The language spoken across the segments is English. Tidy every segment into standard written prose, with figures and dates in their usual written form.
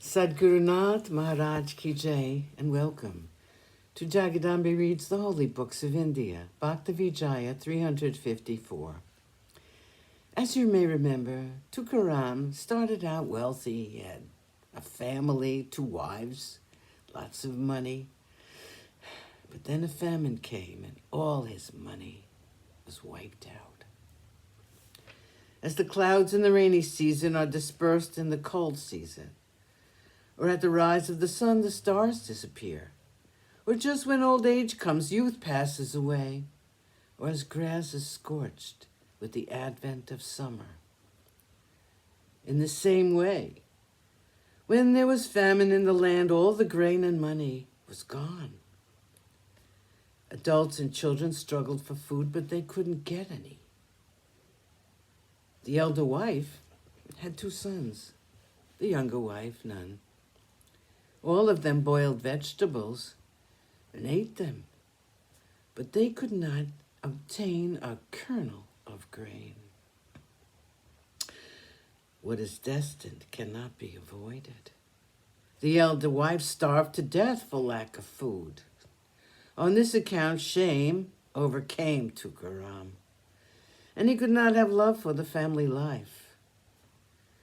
Sadguru Nath Maharaj Ki Jai, and welcome to Jagadambi Reads the Holy Books of India, Bhaktavijaya354. As you may remember, Tukaram started out wealthy. He had a family, 2 wives, lots of money. But then a famine came and all his money was wiped out. As the clouds in the rainy season are dispersed in the cold season, or at the rise of the sun, the stars disappear. Or just when old age comes, youth passes away. Or as grass is scorched with the advent of summer. In the same way, when there was famine in the land, all the grain and money was gone. Adults and children struggled for food, but they couldn't get any. The elder wife had 2 sons, the younger wife none. All of them boiled vegetables and ate them, but they could not obtain a kernel of grain. What is destined cannot be avoided. The elder wife starved to death for lack of food. On this account, shame overcame Tukaram, and he could not have love for the family life.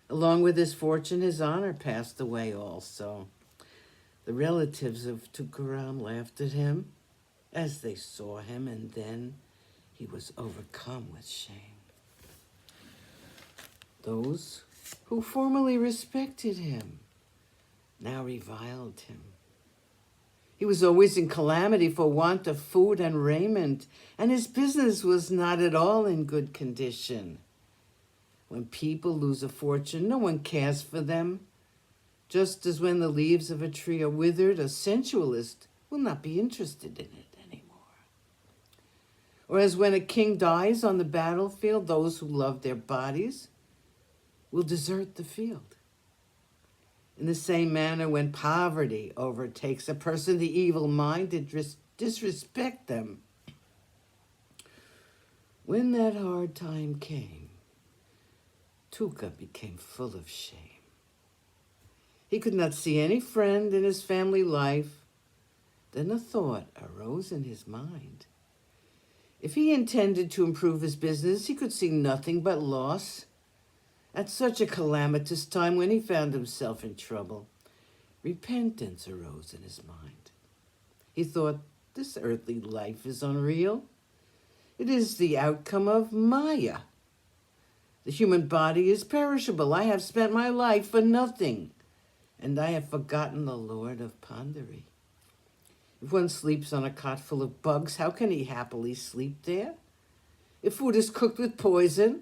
Along with his fortune, his honor passed away also. The relatives of Tukaram laughed at him as they saw him, and then he was overcome with shame. Those who formerly respected him now reviled him. He was always in calamity for want of food and raiment, and his business was not at all in good condition. When people lose a fortune, no one cares for them. Just as when the leaves of a tree are withered, a sensualist will not be interested in it anymore. Or as when a king dies on the battlefield, those who love their bodies will desert the field. In the same manner, when poverty overtakes a person, the evil-minded disrespect them. When that hard time came, Tuka became full of shame. He could not see any friend in his family life. Then a thought arose in his mind. If he intended to improve his business, he could see nothing but loss. At such a calamitous time, when he found himself in trouble, repentance arose in his mind. He thought, this earthly life is unreal. It is the outcome of Maya. The human body is perishable. I have spent my life for nothing, and I have forgotten the Lord of Pandari. If one sleeps on a cot full of bugs, how can he happily sleep there? If food is cooked with poison,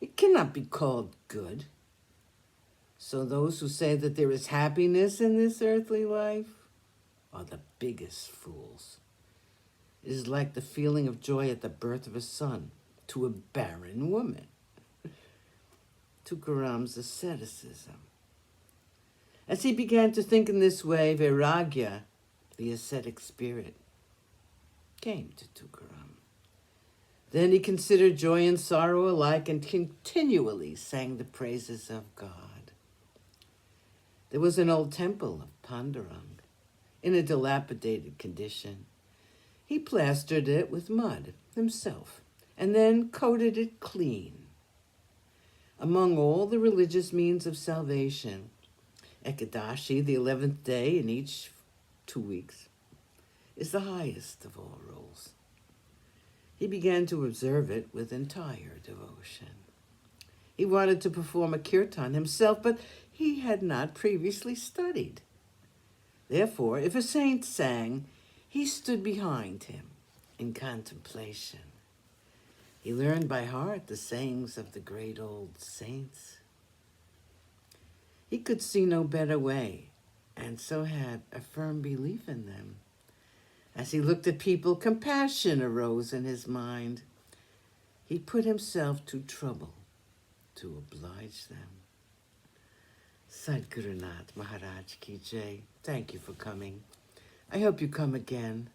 it cannot be called good. So those who say that there is happiness in this earthly life are the biggest fools. It is like the feeling of joy at the birth of a son to a barren woman. Tukaram's asceticism. As he began to think in this way, Vairagya, the ascetic spirit, came to Tukaram. Then he considered joy and sorrow alike and continually sang the praises of God. There was an old temple of Pandurang in a dilapidated condition. He plastered it with mud himself and then coated it clean. Among all the religious means of salvation, Ekadashi, the 11th day in each 2 weeks, is the highest of all rules. He began to observe it with entire devotion. He wanted to perform a kirtan himself, but he had not previously studied. Therefore, if a saint sang, he stood behind him in contemplation. He learned by heart the sayings of the great old saints. He could see no better way, and so had a firm belief in them. As he looked at people, compassion arose in his mind. He put himself to trouble to oblige them. Sadguru Nath Maharaj Ki Jai. Thank you for coming. I hope you come again.